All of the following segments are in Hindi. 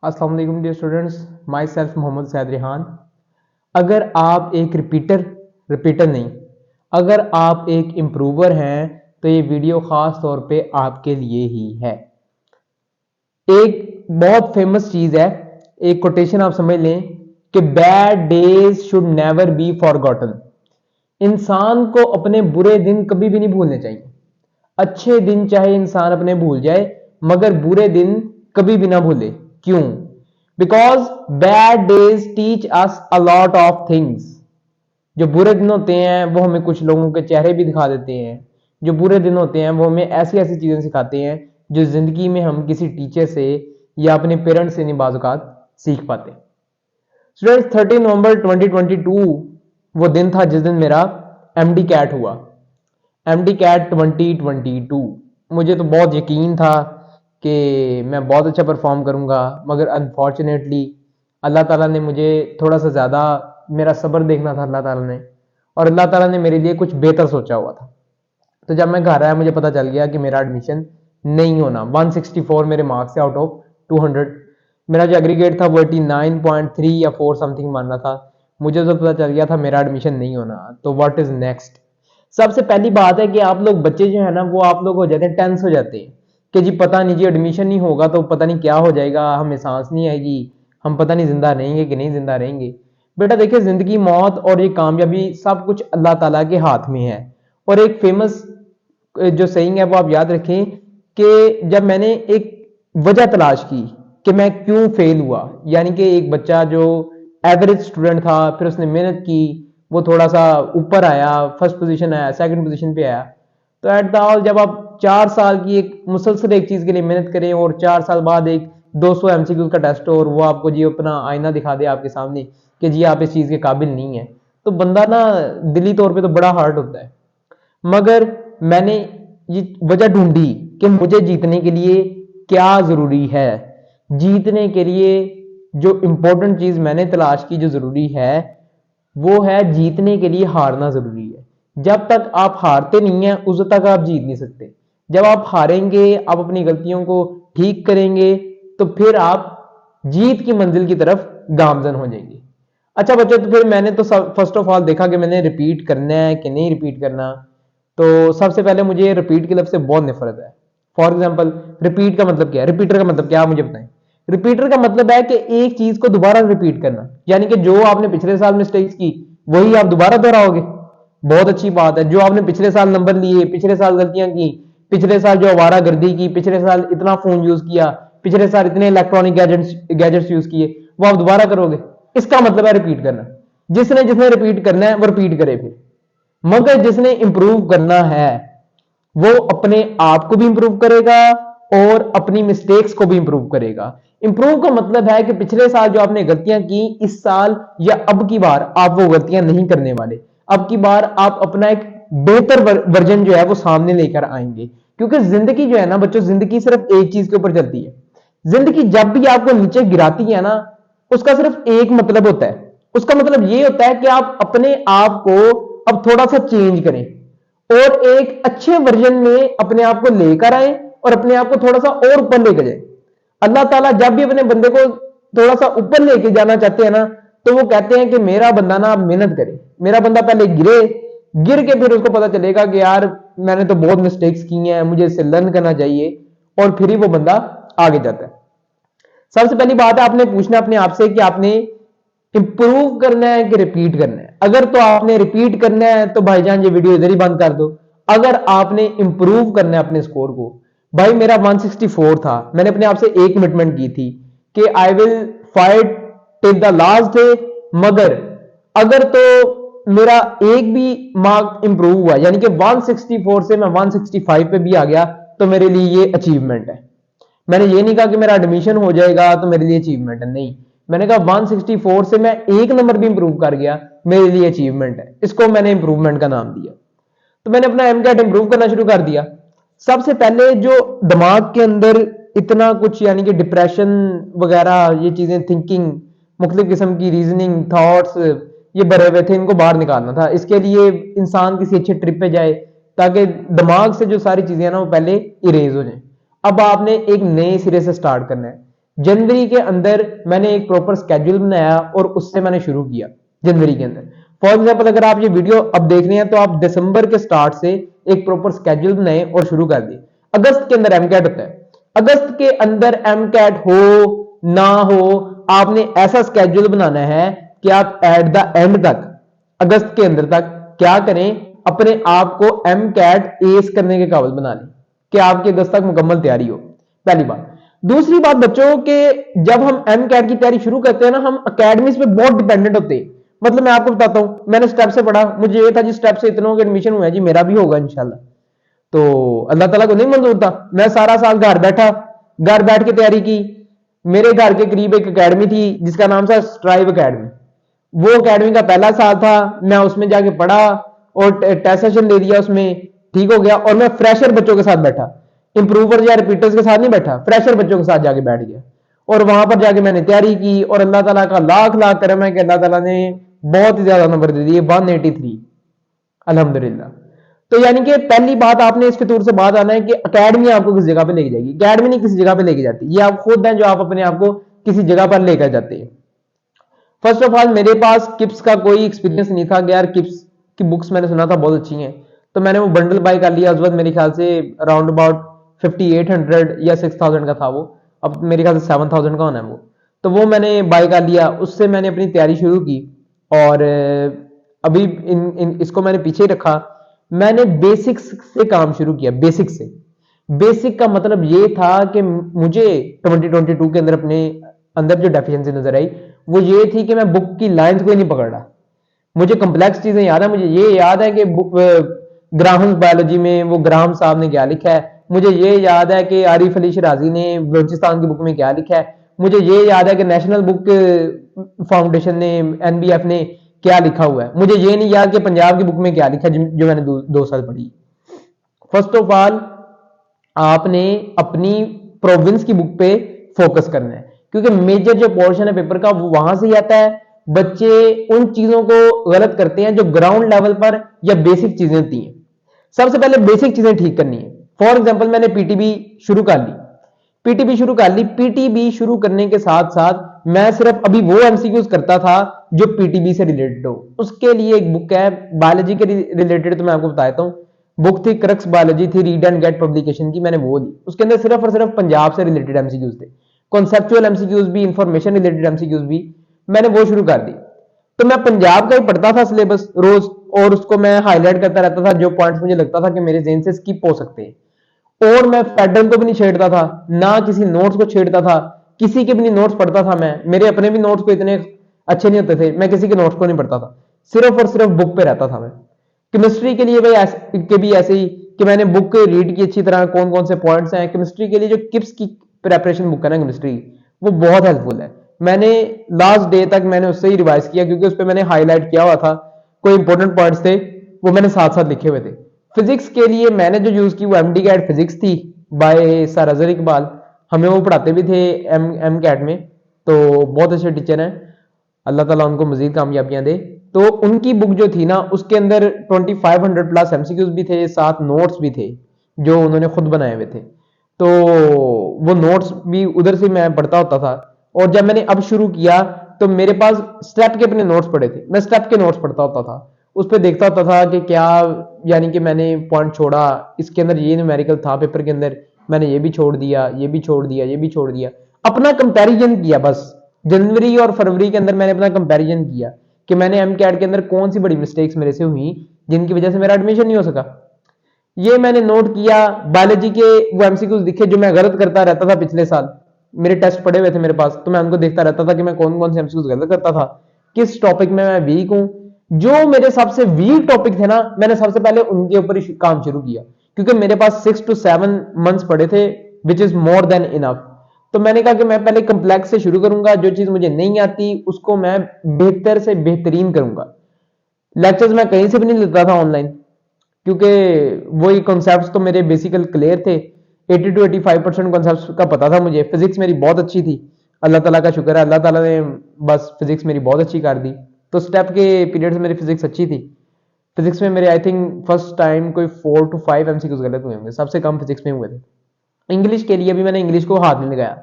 अस्सलाम वालेकुम dear students, myself Mohammad Saeed Rihan. अगर आप एक रिपीटर नहीं, अगर आप एक इम्प्रूवर हैं तो ये वीडियो ख़ास तौर पे आपके लिए ही है। एक बहुत फेमस चीज़ है, एक कोटेशन आप समझ लें कि bad days should never be forgotten. इंसान को अपने बुरे दिन कभी भी नहीं भूलने चाहिए। अच्छे दिन चाहे इंसान अपने भूल जाए, मगर बुरे दिन कभी भी ना भूले। क्यों? Because bad days teach us a lot of things. जो बुरे दिन होते हैं वो हमें कुछ लोगों के चेहरे भी दिखा देते हैं। जो बुरे दिन होते हैं वो हमें ऐसी ऐसी चीजें सिखाते हैं जो जिंदगी में हम किसी टीचर से या अपने पेरेंट्स से नहीं बाज़ औक़ात सीख पाते। स्टूडेंट्स, 13 नवंबर 2022 वो दिन था जिस दिन मेरा एमडी कैट हुआ। MD CAT 2022। मुझे तो बहुत यकीन था कि मैं बहुत अच्छा परफॉर्म करूंगा, मगर अनफॉर्चुनेटली अल्लाह ताला ने मुझे थोड़ा सा ज़्यादा, मेरा सब्र देखना था अल्लाह ताला ने, और अल्लाह ताला ने मेरे लिए कुछ बेहतर सोचा हुआ था। तो जब मैं घर आया मुझे पता चल गया कि मेरा एडमिशन नहीं होना। 164 मेरे मार्क्स से आउट ऑफ 200। मेरा जो एग्रीगेट था वो 89.3 या 4 समथिंग मानना था। मुझे तो पता चल गया था मेरा एडमिशन नहीं होना। तो व्हाट इज नेक्स्ट? सबसे पहली बात है कि आप लोग बच्चे जो है ना, वो आप लोग हो जाते हैं, टेंस हो जाते हैं कि जी पता नहीं, जी एडमिशन नहीं होगा तो पता नहीं क्या हो जाएगा, हमें सांस नहीं आएगी, हम पता नहीं जिंदा रहेंगे कि नहीं जिंदा रहेंगे। बेटा देखिए, जिंदगी, मौत और ये कामयाबी सब कुछ अल्लाह ताला के हाथ में है। और एक फेमस जो सेइंग है वो आप याद रखें कि जब मैंने एक वजह तलाश की कि मैं क्यों फेल हुआ, यानी कि एक बच्चा जो एवरेज स्टूडेंट था, फिर उसने मेहनत की, वो थोड़ा सा ऊपर आया, फर्स्ट पोजीशन आया, सेकंड पोजीशन पे आया। तो एट द ऑल जब आप 4 साल की एक मुसलसल एक चीज के लिए मेहनत करें और 4 साल बाद एक 200 एमसीक्यू का टेस्ट हो और वो आपको जी अपना आईना दिखा दे आपके सामने कि जी आप इस चीज के काबिल नहीं है, तो बंदा ना दिली तौर पे तो बड़ा हार्ड होता है। मगर मैंने ये वजह ढूंढी कि मुझे जीतने के लिए क्या जरूरी है। जीतने के लिए जो इंपॉर्टेंट चीज मैंने तलाश की, जो जरूरी है, वो है जीतने के लिए हारना जरूरी है। जब तक आप हारते नहीं हैं उस तक आप जीत नहीं सकते। जब आप हारेंगे, आप अपनी गलतियों को ठीक करेंगे, तो फिर आप जीत की मंजिल की तरफ गामजन हो जाएंगे। अच्छा बच्चों, तो फिर मैंने तो फर्स्ट ऑफ ऑल देखा कि मैंने रिपीट करना है कि नहीं रिपीट करना। तो सबसे पहले मुझे रिपीट के लफ्ज़ से बहुत नफरत है। फॉर एग्जाम्पल, रिपीट का मतलब क्या है, रिपीटर का मतलब क्या, आप मुझे बताएं। रिपीटर का मतलब है कि एक चीज को दोबारा रिपीट करना, यानी कि जो आपने पिछले साल मिस्टेक्स की वही आप दोबारा दोहराओगे। बहुत अच्छी बात है। जो आपने पिछले साल नंबर लिए, पिछले साल गलतियां की, पिछले साल जो आवारा गर्दी की, पिछले साल इतना फोन यूज किया, पिछले साल इतने इलेक्ट्रॉनिक गैजेट्स यूज किए, वो आप दोबारा करोगे। इसका मतलब है रिपीट करना। जिसने जिसने रिपीट करना है वो रिपीट करे फिर। मगर जिसने इंप्रूव करना है वो अपने आप को भी इंप्रूव करेगा और अपनी मिस्टेक्स को भी इंप्रूव करेगा। इंप्रूव का मतलब है कि पिछले साल जो आपने गलतियां की, इस साल या अब की बार आप वो गलतियां नहीं करने वाले। अब की बार आप अपना एक बेहतर वर्जन जो है वो सामने लेकर आएंगे। क्योंकि जिंदगी जो है ना बच्चों, जिंदगी सिर्फ एक चीज के ऊपर चलती है। जिंदगी जब भी आपको नीचे गिराती है ना, उसका सिर्फ एक मतलब होता है। उसका मतलब ये होता है कि आप अपने आप को अब थोड़ा सा चेंज करें और एक अच्छे वर्जन में अपने आप को लेकर आए और अपने आप को थोड़ा सा और ऊपर लेकर जाए। अल्लाह ताला जब भी अपने बंदे को थोड़ा सा ऊपर लेके जाना चाहते हैं ना, तो वो कहते हैं कि मेरा बंदा ना मेहनत करे, मेरा बंदा पहले गिरे, गिर के फिर उसको पता चलेगा कि यार मैंने तो बहुत मिस्टेक्स की हैं, मुझे इससे लर्न करना चाहिए, और फिर ही वो बंदा आगे जाता है। सबसे पहली बात है, आपने पूछना अपने आप से कि आपने इंप्रूव करना है कि रिपीट करना है। अगर तो आपने रिपीट करना है तो भाईजान ये वीडियो इधर ही बंद कर दो। अगर आपने इंप्रूव करना है अपने स्कोर को, भाई मेरा 164 था, मैंने अपने आप से एक कमिटमेंट की थी कि I will fight till the last day. मगर अगर तो मेरा एक भी मार्क इंप्रूव हुआ, यानी कि 164 से मैं 165 पे भी आ गया, तो मेरे लिए ये अचीवमेंट है। मैंने ये नहीं कहा कि मेरा एडमिशन हो जाएगा तो मेरे लिए अचीवमेंट है, नहीं। मैंने कहा 164 से मैं एक नंबर भी इंप्रूव कर गया, मेरे लिए अचीवमेंट है। इसको मैंने इंप्रूवमेंट का नाम दिया। तो मैंने अपना एमकैट इंप्रूव करना शुरू कर दिया। सबसे पहले जो दिमाग के अंदर इतना कुछ, यानी कि डिप्रेशन वगैरह ये चीजें, थिंकिंग, मुख्तलिफ किस्म की रीजनिंग थॉट्स ये भरे हुए थे, इनको बाहर निकालना था। इसके लिए इंसान किसी अच्छे ट्रिप पे जाए ताकि दिमाग से जो सारी चीजें ना वो पहले इरेज हो जाए। अब आपने एक नए सिरे से स्टार्ट करना है। जनवरी के अंदर मैंने एक प्रॉपर स्केड्यूल बनाया और उससे मैंने शुरू किया जनवरी के अंदर। फॉर एग्जाम्पल अगर आप ये वीडियो अब देख रहे हैं तो आप दिसंबर के स्टार्ट से एक प्रॉपर स्केड्यूल बनाए और शुरू कर दिए। अगस्त के अंदर एमकैट होता है, अगस्त के अंदर एमकैट हो ना हो, आपने ऐसा स्केड्यूल बनाना है कि आप एट द एंड तक, अगस्त के अंदर तक क्या करें, अपने आप को एमकैट एस करने के काबिल बना लें कि आपकी अगस्त तक मुकम्मल तैयारी हो। पहली बात। दूसरी बात बच्चों के, जब हम एमकैट की तैयारी शुरू करते हैं ना, हम अकेडमीज पे बहुत डिपेंडेंट होते हैं। मतलब मैं आपको बताता हूं, मैंने स्टेप से पढ़ा, मुझे ये था जी स्टेप से इतनों के एडमिशन हुआ है जी, मेरा भी होगा इंशाल्लाह। तो अल्लाह ताला को नहीं मंजूर था, मैं सारा साल घर बैठा, घर बैठ के तैयारी की। मेरे घर के करीब एक अकेडमी थी जिसका नाम था स्ट्राइव अकेडमी। वो अकेडमी का पहला साल था, मैं उसमें जाके पढ़ा और टेस्ट सेशन दे दिया, उसमें ठीक हो गया। और मैं फ्रेशर बच्चों के साथ बैठा, इंप्रूवर्स या रिपीटर्स के साथ नहीं बैठा, फ्रेशर बच्चों के साथ जाके बैठ गया और वहां पर जाके मैंने तैयारी की। और अल्लाह ताला का लाख लाख करम है कि अल्लाह ताला ने बहुत ही ज्यादा नंबर दे दिए, 183, अल्हम्दुलिल्लाह। तो यानी कि पहली बात, आपने इस फितूर से बात आना है कि अकेडमी आपको किस जगह पे लेके जाएगी। अकेडमी नहीं किसी जगह पे लेके जाती, ये आप खुद हैं जो आप अपने आप को किसी जगह पर लेकर जाते हैं। फर्स्ट ऑफ ऑल मेरे पास किप्स का कोई एक्सपीरियंस नहीं था कि यार किप्स की बुक्स मैंने सुना था बहुत अच्छी हैं, तो मैंने वो बंडल बाय कर लिया। उस वक्त मेरे ख्याल से अराउंड अबाउट 5800 या 6000 का था वो, अब मेरे ख्याल से 7000 का होना है वो। तो वो मैंने बाय कर लिया, उससे मैंने अपनी तैयारी शुरू की। और अभी इसको मैंने पीछे ही रखा। मैंने बेसिक्स से काम शुरू किया, बेसिक से। बेसिक का मतलब ये था कि मुझे 2022 के अंदर अपने अंदर जो डेफिशिएंसी नजर आई वो ये थी कि मैं बुक की लाइंस को ही नहीं पकड़ रहा। मुझे कॉम्प्लेक्स चीजें याद है, मुझे ये याद है कि ग्राहम्स बायोलॉजी में वो ग्राहम साहब ने क्या लिखा है, मुझे ये याद है कि आरिफ अली शराजी ने बलूचिस्तान की बुक में क्या लिखा है, मुझे ये याद है कि नेशनल बुक फाउंडेशन ने, एनबीएफ ने क्या लिखा हुआ है। मुझे ये नहीं याद कि पंजाब की बुक में क्या लिखा है जो मैंने 2 साल पढ़ी। फर्स्ट ऑफ ऑल आपने अपनी प्रोविंस की बुक पे फोकस करना है, क्योंकि मेजर जो पोर्शन है पेपर का वो वहां से ही आता है। बच्चे उन चीजों को गलत करते हैं जो ग्राउंड लेवल पर या बेसिक चीजें होती हैं। सबसे पहले बेसिक चीजें ठीक करनी है। फॉर एग्जाम्पल मैंने पीटीबी शुरू कर ली, पीटीबी शुरू करने के साथ साथ मैं सिर्फ अभी वो एमसीक्यूज करता था जो पीटीबी से रिलेटेड हो। उसके लिए एक बुक है बायोलॉजी के रिलेटेड, तो मैं आपको बताता हूँ। बुक थी क्रक्स बायोलॉजी थी, रीड एंड गेट पब्लिकेशन की, मैंने वो ली। उसके अंदर सिर्फ और सिर्फ पंजाब से रिलेटेड एमसीक्यूज थे, कॉन्सेप्चुअल एमसीक्यूज भी, इंफॉर्मेशन रिलेटेड एमसीक्यूज भी। मैंने वो शुरू कर दी। तो मैं पंजाब का ही पढ़ता था सिलेबस रोज, और उसको मैं हाईलाइट करता रहता था जो पॉइंट्स मुझे लगता था कि मेरे जेहन से स्किप हो सकते हैं। और मैं फेडरल को भी नहीं छेड़ता था, ना किसी नोट्स को छेड़ता था, किसी के भी नहीं नोट्स पढ़ता था मैं। मेरे अपने भी नोट्स को इतने अच्छे नहीं होते थे, मैं किसी के नोट्स को नहीं पढ़ता था, सिर्फ और सिर्फ बुक पे रहता था मैं। केमिस्ट्री के लिए भाई के भी ऐसे ही कि मैंने बुक रीड की अच्छी तरह, कौन कौन से पॉइंट्स हैं केमिस्ट्री के लिए। जो किप्स की प्रेपरेशन बुक है ना केमिस्ट्री, वो बहुत हेल्पफुल है। मैंने लास्ट डे तक मैंने उससे ही रिवाइज किया, क्योंकि उस पर मैंने हाईलाइट किया हुआ था, कोई इंपॉर्टेंट पॉइंट्स थे वो मैंने साथ साथ लिखे हुए थे। फिजिक्स के लिए मैंने जो यूज की वो एमडी कैट फिजिक्स थी बाय सर अजहर इकबाल। हमें वो पढ़ाते भी थे एम कैट में, तो बहुत अच्छे टीचर हैं, अल्लाह ताला उनको मजीद कामयाबियां दे। तो उनकी बुक जो थी ना उसके अंदर 2500 प्लस एमसीक्यूज भी थे, साथ नोट्स भी थे जो उन्होंने खुद बनाए हुए थे। तो वो नोट्स भी उधर से मैं पढ़ता होता था। और जब मैंने अब शुरू किया तो मेरे पास स्टेप के अपने नोट्स पड़े थे, मैं स्टेप के नोट्स पढ़ता होता था, उस पर देखता होता था कि क्या, यानी कि मैंने पॉइंट छोड़ा, इसके अंदर ये न्यूमेरिकल था पेपर के अंदर, मैंने ये भी छोड़ दिया, ये भी छोड़ दिया, ये भी छोड़ दिया। अपना कंपैरिजन किया बस। जनवरी और फरवरी के अंदर मैंने अपना कंपैरिजन किया कि मैंने एम कैट के अंदर कौन सी बड़ी मिस्टेक्स मेरे से हुई जिनकी वजह से मेरा एडमिशन नहीं हो सका। ये मैंने नोट किया। बायोलॉजी के वो एमसीक्यूज दिखे जो मैं गलत करता रहता था पिछले साल, मेरे टेस्ट पड़े हुए थे मेरे पास, तो मैं उनको देखता रहता था कि मैं कौन कौन से एमसीक्यूज गलत करता था, किस टॉपिक में मैं वीक हूं। जो मेरे सबसे वीक टॉपिक थे ना, मैंने सबसे पहले उनके ऊपर ही काम शुरू किया, क्योंकि मेरे पास 6 to 7 मंथ्स पड़े थे, which is more than enough. तो मैंने कहा कि मैं पहले कंप्लेक्स से शुरू करूंगा, जो चीज मुझे नहीं आती उसको मैं बेहतर से बेहतरीन करूंगा। लेक्चर्स मैं कहीं से भी नहीं लेता था ऑनलाइन, क्योंकि वही कॉन्सेप्ट्स तो मेरे बेसिकल क्लियर थे। 80 to 85% कॉन्सेप्ट्स का पता था मुझे। फिजिक्स मेरी बहुत अच्छी थी, अल्लाह ताला का शुक्र है, अल्लाह ताला ने बस फिजिक्स मेरी बहुत अच्छी कर दी। तो स्टेप के पीरियड से मेरी फिजिक्स अच्छी थी। फिजिक्स में मेरे आई थिंक फर्स्ट टाइम कोई 4 to 5 एमसीक्यूज गलत हुए होंगे, सबसे कम फिजिक्स में हुए थे। इंग्लिश के लिए भी मैंने इंग्लिश को हाथ नहीं लगाया,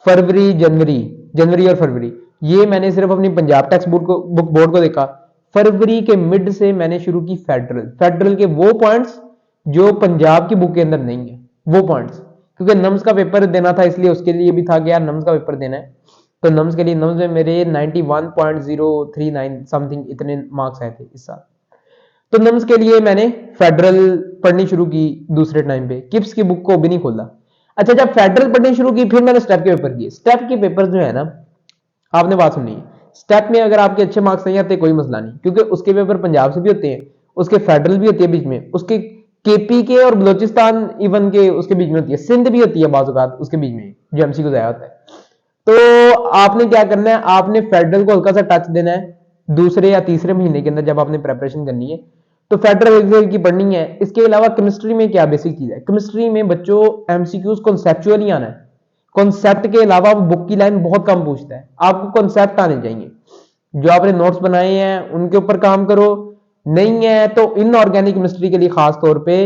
फरवरी, जनवरी, जनवरी और फरवरी, ये मैंने सिर्फ अपनी पंजाब टेक्स्ट बुक बोर्ड को देखा। फरवरी के मिड से मैंने शुरू की फेडरल, फेडरल के वो पॉइंट्स जो पंजाब की बुक के अंदर नहीं है, वो पॉइंट्स, क्योंकि नम्स का पेपर देना था, इसलिए उसके लिए भी था कि यार नम्स का पेपर देना है। तो नम्स के लिए, नम्स में मेरे 91.039 समथिंग इतने मार्क्स आए थे इस साल। तो नम्स के लिए मैंने फेडरल पढ़नी शुरू की दूसरे टाइम पे, किप्स की बुक को भी नहीं खोला। अच्छा, जब फेडरल पढ़नी शुरू की, फिर मैंने स्टेप के पेपर किए। स्टेप के पेपर जो है ना, आपने बात सुनी है, स्टेप में अगर आपके अच्छे मार्क्स नहीं आते कोई मसला नहीं, क्योंकि उसके पेपर पंजाब से भी होते हैं, उसके फेडरल भी होती है बीच में, उसके केपी के और बलोचिस्तान इवन के उसके बीच में होती है, सिंध भी होती है बाज़ औक़ात उसके बीच में, जो एमसीक्यू आया होता है। तो आपने क्या करना है, आपने फेडरल को हल्का सा टच देना है दूसरे या तीसरे महीने के अंदर, जब आपने प्रेपरेशन करनी है तो फेडरल की पढ़नी है। इसके अलावा केमिस्ट्री में क्या बेसिक चीज है, केमिस्ट्री में बच्चों एमसीक्यूज कॉन्सेप्चुअली आना है। कॉन्सेप्ट के अलावा बुक की लाइन बहुत कम पूछता है, आपको कॉन्सेप्ट आने चाहिए। जो आपने नोट्स बनाए हैं उनके ऊपर काम करो, नहीं है तो इनऑर्गेनिक केमिस्ट्री के लिए खास तौर पे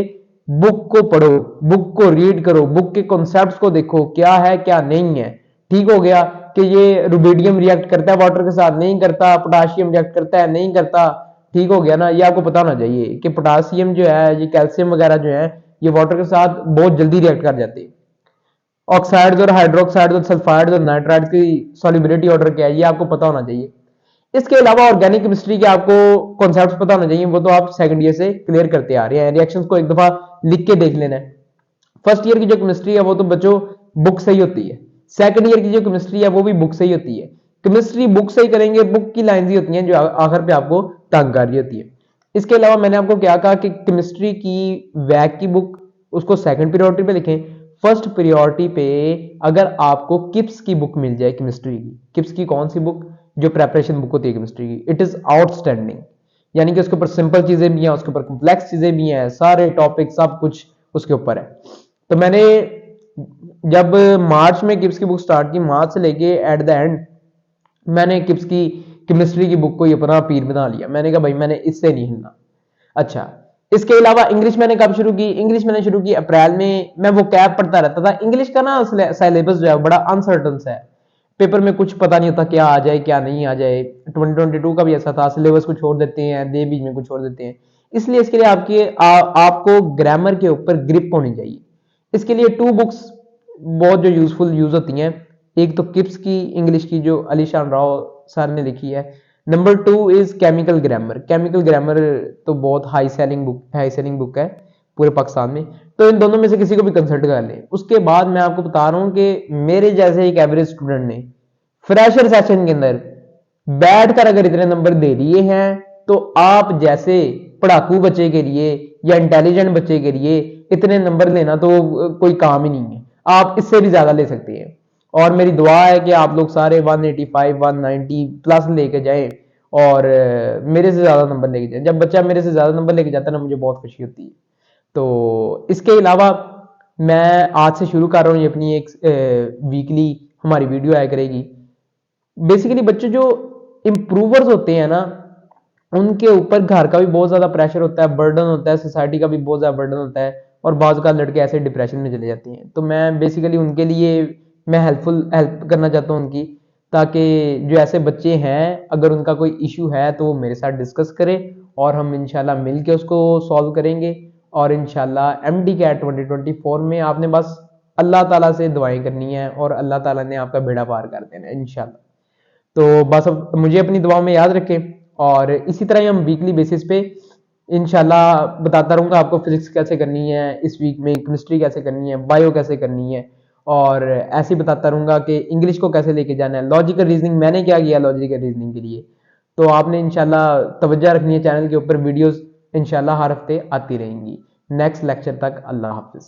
बुक को पढ़ो, बुक को रीड करो, बुक के कॉन्सेप्ट्स को देखो क्या है क्या नहीं है। ठीक हो गया कि ये रुबिडियम रिएक्ट करता है वाटर के साथ, नहीं करता, पोटाशियम रिएक्ट करता है, नहीं करता, ठीक हो गया ना, ये आपको पता होना चाहिए कि पोटासियम जो है, ये कैल्शियम वगैरह जो है, ये वाटर के साथ बहुत जल्दी रिएक्ट कर जाते हैं। ऑक्साइड्स और हाइड्रोक्साइड्स और सल्फाइड्स और नाइट्राइड्स की सॉल्युबिलिटी ऑर्डर क्या है, ये आपको पता होना चाहिए। इसके अलावा ऑर्गेनिक केमिस्ट्री के आपको कॉन्सेप्ट्स पता होना चाहिए, वो तो आप सेकंड ईयर से क्लियर करते आ रहे हैं। रिएक्शंस को एक दफा लिख के देख लेना है। फर्स्ट ईयर की जो केमिस्ट्री है वो तो बच्चों बुक से ही होती है, सेकंड ईयर की जो केमिस्ट्री है वो भी बुक से ही होती है। केमिस्ट्री बुक से ही करेंगे, बुक की लाइन ही होती हैं जो आखिर पे आपको तंग कर रही होती है। इसके अलावा मैंने आपको क्या कहा कि केमिस्ट्री की वैक की बुक उसको सेकंड प्रायोरिटी पे लिखें, फर्स्ट प्रायोरिटी पे अगर आपको किप्स की बुक मिल जाए केमिस्ट्री की, किप्स की कौन सी बुक, जो प्रेपरेशन बुक होती है केमिस्ट्री की, इट इज आउटस्टैंडिंग। यानी कि उसके ऊपर सिंपल चीजें भी हैं, उसके ऊपर कॉम्प्लेक्स चीजें भी हैं, सारे टॉपिक सब कुछ उसके ऊपर है। तो मैंने जब मार्च में किप्स की बुक स्टार्ट की, मार्च से लेके एट द एंड मैंने किप्स की केमिस्ट्री की बुक को ही अपना पीर बना लिया। मैंने कहा भाई मैंने इससे नहीं हिलना। अच्छा, इसके अलावा इंग्लिश मैंने कब शुरू की, इंग्लिश मैंने शुरू की अप्रैल में। मैं वो कैब पढ़ता रहता था। इंग्लिश का ना सिलेबस जो है बड़ा अनसर्टन सा है, पेपर में कुछ पता नहीं होता क्या आ जाए क्या नहीं आ जाए। 2022 का भी ऐसा था, सिलेबस को छोड़ देते हैं, दे बीच में कुछ छोड़ देते हैं। इसलिए इसके लिए आपको ग्रामर के ऊपर ग्रिप होनी चाहिए। इसके लिए 2 बुक्स बहुत जो यूजफुल यूज होती हैं, एक तो किप्स की इंग्लिश की जो अलीशान राव सर ने लिखी है, number 2 is chemical grammar. Chemical grammar तो बहुत हाई सेलिंग बुक है पूरे पाकिस्तान में। तो इन दोनों में से किसी को भी कंसल्ट कर लें। उसके बाद मैं आपको बता रहा हूं कि मेरे जैसे एक एवरेज स्टूडेंट ने फ्रेशर सेशन के अंदर बैठकर अगर इतने नंबर दे दिए हैं, तो आप जैसे पढ़ाकू बच्चे के लिए या इंटेलिजेंट बच्चे के लिए इतने नंबर लेना तो कोई काम ही नहीं है, आप इससे भी ज्यादा ले सकते हैं। और मेरी दुआ है कि आप लोग सारे 185 190 प्लस लेके जाएं और मेरे से ज्यादा नंबर लेके जाएं। जब बच्चा मेरे से ज्यादा नंबर लेके जाता है ना, मुझे बहुत खुशी होती है। तो इसके अलावा मैं आज से शुरू कर रहा हूँ ये अपनी एक वीकली हमारी वीडियो आया करेगी। बेसिकली बच्चे जो इंप्रूवर्स होते हैं ना, उनके ऊपर घर का भी बहुत ज्यादा प्रेशर होता है, बर्डन होता है, सोसाइटी का भी बहुत ज्यादा बर्डन होता है, और बाज़ का लड़के ऐसे डिप्रेशन में चले जाते हैं। तो मैं बेसिकली उनके लिए मैं हेल्प करना चाहता हूँ उनकी, ताकि जो ऐसे बच्चे हैं अगर उनका कोई इशू है तो वो मेरे साथ डिस्कस करें और हम इंशाल्लाह मिल के उसको सॉल्व करेंगे। और इंशाल्लाह एमडी कैट 2024 में आपने बस अल्लाह ताला से दुआएं करनी है और अल्लाह ताला ने आपका बेड़ा पार कर देना है इंशाल्लाह। तो बस अब मुझे अपनी दुआओं में याद रखें, और इसी तरह ही हम वीकली बेसिस पे इंशाल्लाह बताता रहूंगा आपको फिजिक्स कैसे करनी है, इस वीक में केमिस्ट्री कैसे करनी है, बायो कैसे करनी है, और ऐसे ही बताता रहूंगा कि इंग्लिश को कैसे लेके जाना है, लॉजिकल रीजनिंग मैंने क्या किया लॉजिकल रीजनिंग के लिए। तो आपने इंशाल्लाह तवज्जो रखनी है, चैनल के ऊपर वीडियोस इंशाल्लाह हर हफ्ते आती रहेंगी। नेक्स्ट लेक्चर तक अल्लाह हाफिज।